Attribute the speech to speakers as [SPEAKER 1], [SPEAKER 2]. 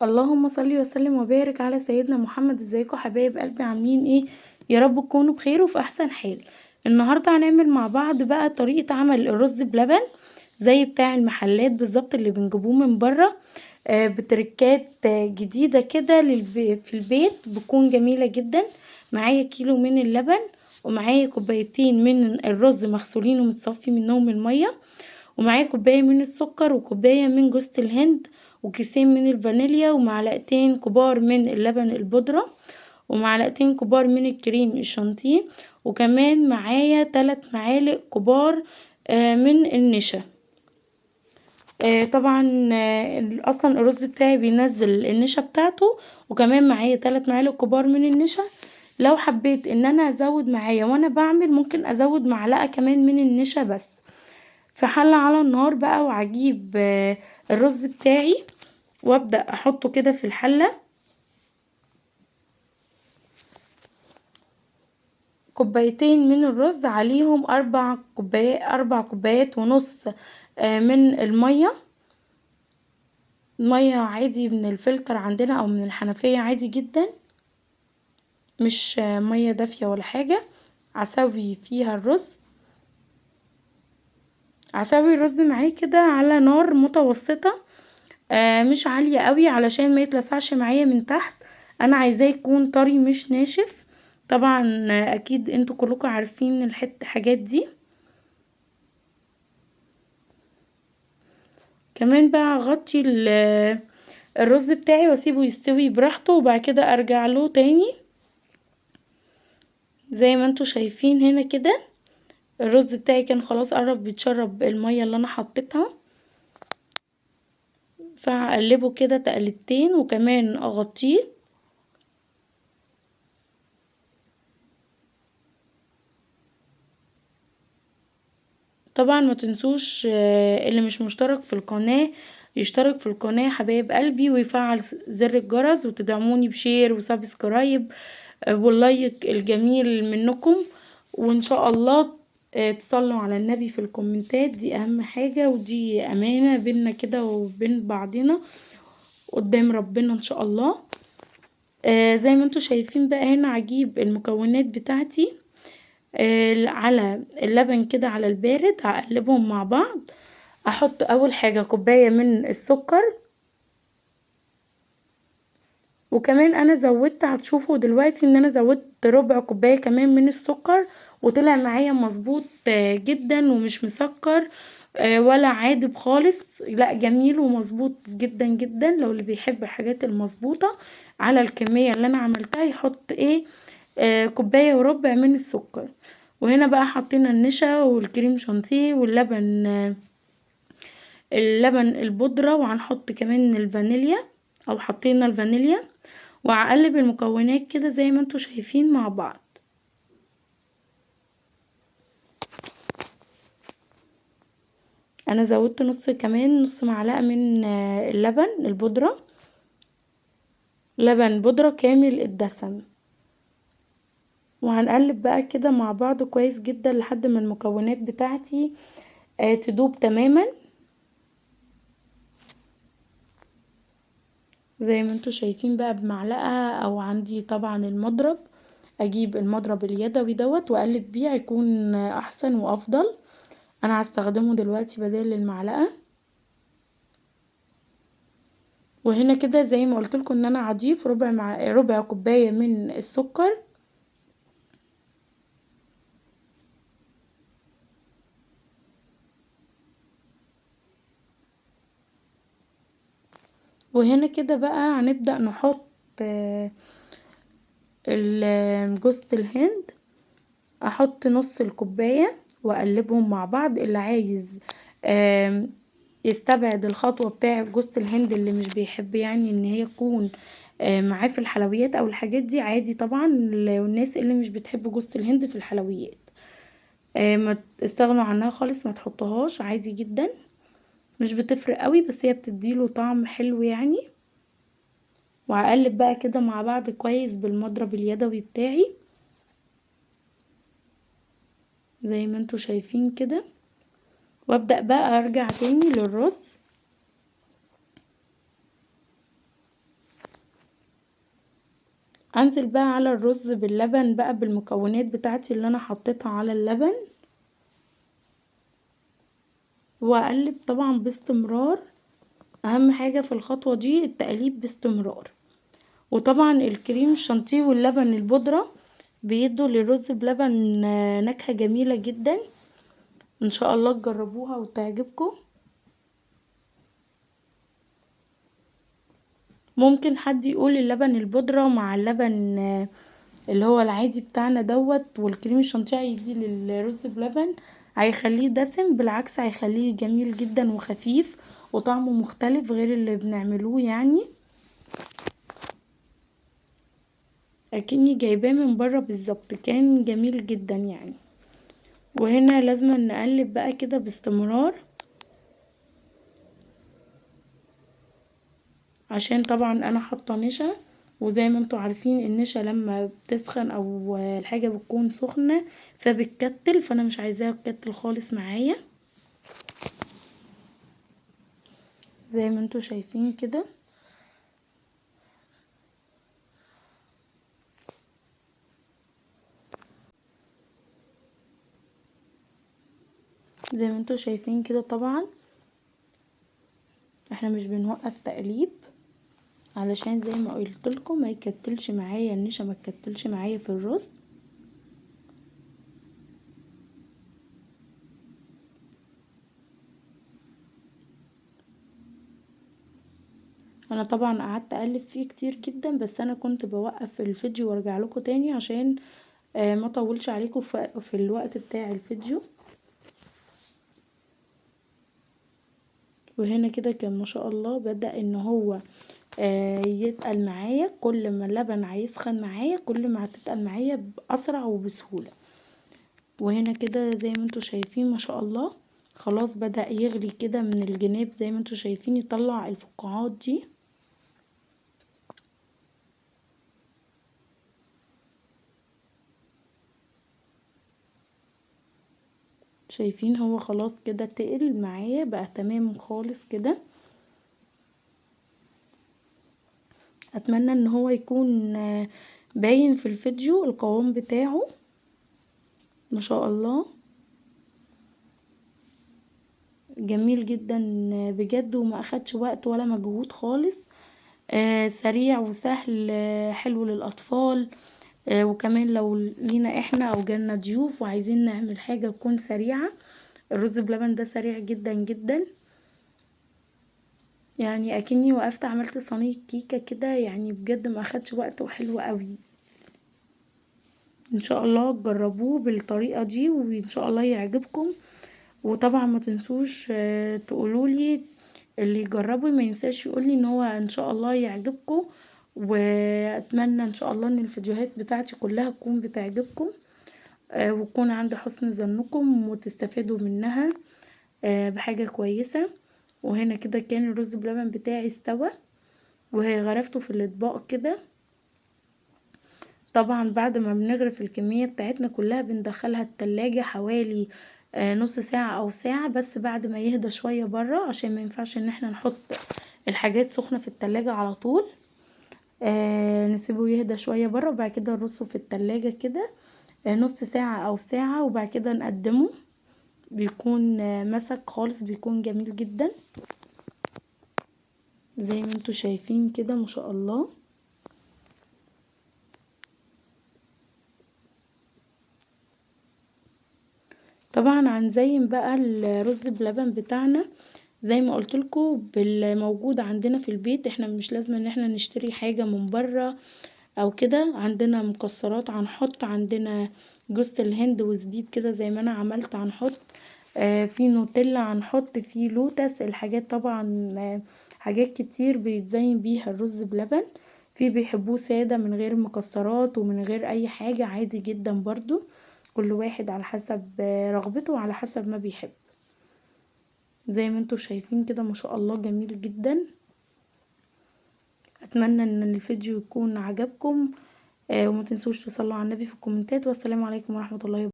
[SPEAKER 1] اللهم صل وسلم وبارك على سيدنا محمد. ازيكم حبايب قلبي، عاملين ايه؟ يا رب تكونوا بخير وفي احسن حال. النهارده هنعمل مع بعض بقى طريقة عمل الرز بلبن زي بتاع المحلات بالظبط اللي بنجيبوه من بره. بتركات جديدة كده في البيت بتكون جميلة جدا. معايا كيلو من اللبن، ومعايا كوبايتين من الرز مغسولين ومتصفي منهم المية، ومعايا كوباية من السكر، وكوباية من جوز الهند، وكيسين من الفانيليا، ومعلقتين كبار من اللبن البودرة، ومعلقتين كبار من الكريم الشانتيه، وكمان معايا 3 معالق كبار من النشا. طبعا اصلا الرز بتاعي بينزل النشا بتاعته، وكمان معايا 3 معالق كبار من النشا. لو حبيت ان انا ازود معايا وانا بعمل ممكن ازود معلقة كمان من النشا بس. في حلة على النار بقى، وهجيب الرز بتاعي وابدأ احطه كده في الحلة. كوبايتين من الرز عليهم 4 كوبايات ونص من المية. مية عادي من الفلتر عندنا او من الحنفية عادي جدا، مش مية دافية ولا حاجة. هسوي فيها الرز، هسوي الرز معاه كده على نار متوسطة، مش عالية قوي علشان ما يتلسعش معايا من تحت. انا عايزاه يكون طري مش ناشف. طبعا اكيد انتوا كلكم عارفين حاجات دي. كمان بقى اغطي الرز بتاعي واسيبه يستوي براحته، وبعد كده ارجع له تاني. زي ما انتوا شايفين هنا كده الرز بتاعي كان خلاص قرب بيتشرب المية اللي انا حطيتها، فهقلبه كده تقلبتين وكمان اغطيه. طبعا ما تنسوش اللي مش مشترك في القناة يشترك في القناة حبايب قلبي، ويفعل زر الجرس، وتدعموني بشير وسبسكرايب واللايك الجميل منكم. وان شاء الله تصلوا على النبي في الكومنتات، دي اهم حاجة، ودي امانة بينا كده وبين بعضنا قدام ربنا ان شاء الله. زي ما انتوا شايفين بقى هنا هجيب المكونات بتاعتي على اللبن كده على البارد، هقلبهم مع بعض. احط اول حاجة كوباية من السكر، وكمان انا زودت، هتشوفوا دلوقتي ان انا زودت ربع كوباية كمان من السكر، وطلع معايا مظبوط جدا ومش مسكر ولا عادب خالص، لا جميل ومظبوط جدا جدا. لو اللي بيحب الحاجات المظبوطة على الكمية اللي انا عملتها يحط ايه كوباية وربع من السكر. وهنا بقى حطينا النشا والكريم شانتيه واللبن اللبن البودرة، وهنحط كمان الفانيليا او حطينا الفانيليا، وهقلب المكونات كده زي ما انتوا شايفين مع بعض. انا زودت نص معلقة من اللبن البودرة، لبن بودرة كامل الدسم. وهنقلب بقى كده مع بعض كويس جدا لحد ما المكونات بتاعتي تدوب تماما زي ما انتوا شايفين بقى بمعلقة، او عندي طبعا المضرب، اجيب المضرب اليدوي دوت واقلب بيه هيكون احسن وافضل. انا هستخدمه دلوقتي بدل المعلقة. وهنا كده زي ما قلت لكم ان انا هضيف ربع كوباية من السكر. وهنا كده بقى هنبدأ نحط جوز الهند. احط نص الكوباية واقلبهم مع بعض. اللي عايز يستبعد الخطوة بتاع جوز الهند، اللي مش بيحب يعني ان هي تكون معاه في الحلويات او الحاجات دي، عادي طبعا. والناس اللي مش بتحب جوز الهند في الحلويات ما تستغنوا عنها خالص، ما تحطوهاش عادي جدا، مش بتفرق قوي، بس هي بتديله طعم حلو يعني. وهقلب بقى كده مع بعض كويس بالمضرب اليدوي بتاعي زي ما انتوا شايفين كده. وابدأ بقى ارجع تاني للرز. انزل بقى على الرز باللبن بقى بالمكونات بتاعتي اللي انا حطيتها على اللبن، واقلب طبعا باستمرار. اهم حاجة في الخطوة دي التقليب باستمرار. وطبعا الكريم الشانتيه واللبن البودرة بيدوا للرز بلبن نكهة جميلة جدا. ان شاء الله تجربوها وتعجبكم. ممكن حد يقول اللبن البودرة مع اللبن اللي هو العادي بتاعنا دوت والكريم الشانتيه يدي للرز بلبن هيخليه دسم، بالعكس هيخليه جميل جدا وخفيف وطعمه مختلف غير اللي بنعملوه يعني. اكني جايباه من بره بالظبط، كان جميل جدا يعني. وهنا لازم نقلب بقى كده باستمرار، عشان طبعا انا حاطه نشا، وزي ما انتوا عارفين النشا لما بتسخن او الحاجه بتكون سخنه فبتكتل، فانا مش عايزاها تكتل خالص معايا. زي ما انتوا شايفين كده. زي ما انتوا شايفين كده طبعا احنا مش بنوقف تقليب علشان زي ما قلت لكم ما يكتلش معايا النشا، ما يكتلش معايا في الرز. انا طبعا قعدت اقلب فيه كتير جدا، بس انا كنت بوقف الفيديو وارجع لكم تاني عشان ما طولش عليكم في الوقت بتاع الفيديو. وهنا كده كان ما شاء الله بدأ ان هو يتقل معايا. كل ما اللبن هيسخن معايا كل ما هتتقل معايا بأسرع وبسهولة. وهنا كده زي ما انتوا شايفين ما شاء الله خلاص بدأ يغلي كده من الجناب، زي ما انتوا شايفين يطلع الفقاعات دي. شايفين هو خلاص كده تقل معايا بقى تمام خالص كده. اتمنى ان هو يكون باين في الفيديو القوام بتاعه ما شاء الله جميل جدا بجد، وما اخدش وقت ولا مجهود خالص. سريع وسهل، حلو للاطفال. وكمان لو لينا احنا او جالنا ضيوف وعايزين نعمل حاجة تكون سريعة، الرز بلبن ده سريع جدا جدا. يعني اكني وقفت عملت صينية كيكة كده يعني بجد ما اخدش وقت وحلو قوي. ان شاء الله تجربوه بالطريقة دي وان شاء الله يعجبكم. وطبعا ما تنسوش تقولولي اللي يجربه ما ينساش يقولي ان هو ان شاء الله يعجبكم. واتمنى ان شاء الله ان الفيديوهات بتاعتي كلها تكون بتعجبكم وتكون عند حسن ظنكم وتستفادوا منها بحاجة كويسة. وهنا كده كان الرز بلبن بتاعي استوى وغرفته في الاطباق كده. طبعا بعد ما بنغرف الكمية بتاعتنا كلها بندخلها التلاجة حوالي نص ساعة او ساعة، بس بعد ما يهدى شوية برا عشان ما ينفعش ان احنا نحط الحاجات سخنة في التلاجة على طول. نسيبه يهدى شوية برا وبعد كده نرصه في التلاجة كده نص ساعة او ساعة وبعد كده نقدمه. بيكون مسك خالص، بيكون جميل جدا زي ما انتوا شايفين كده ما شاء الله. طبعا هنزين بقى الرز بلبن بتاعنا زي ما قلت لكم بالموجود عندنا في البيت. احنا مش لازم ان احنا نشتري حاجة من بره او كده. عندنا مكسرات هنحط، عندنا جوز الهند وزبيب كده زي ما انا عملت هنحط، في نوتيلا هنحط، في لوتس. الحاجات طبعا حاجات كتير بيتزين بيها الرز بلبن. في بيحبوه سادة من غير مكسرات ومن غير اي حاجة عادي جدا برضو. كل واحد على حسب رغبته وعلى حسب ما بيحب. زي ما انتوا شايفين كده ما شاء الله جميل جدا. اتمنى ان الفيديو يكون عجبكم وما تنسوش تصلوا على النبي في الكومنتات. والسلام عليكم ورحمة الله وبركاته.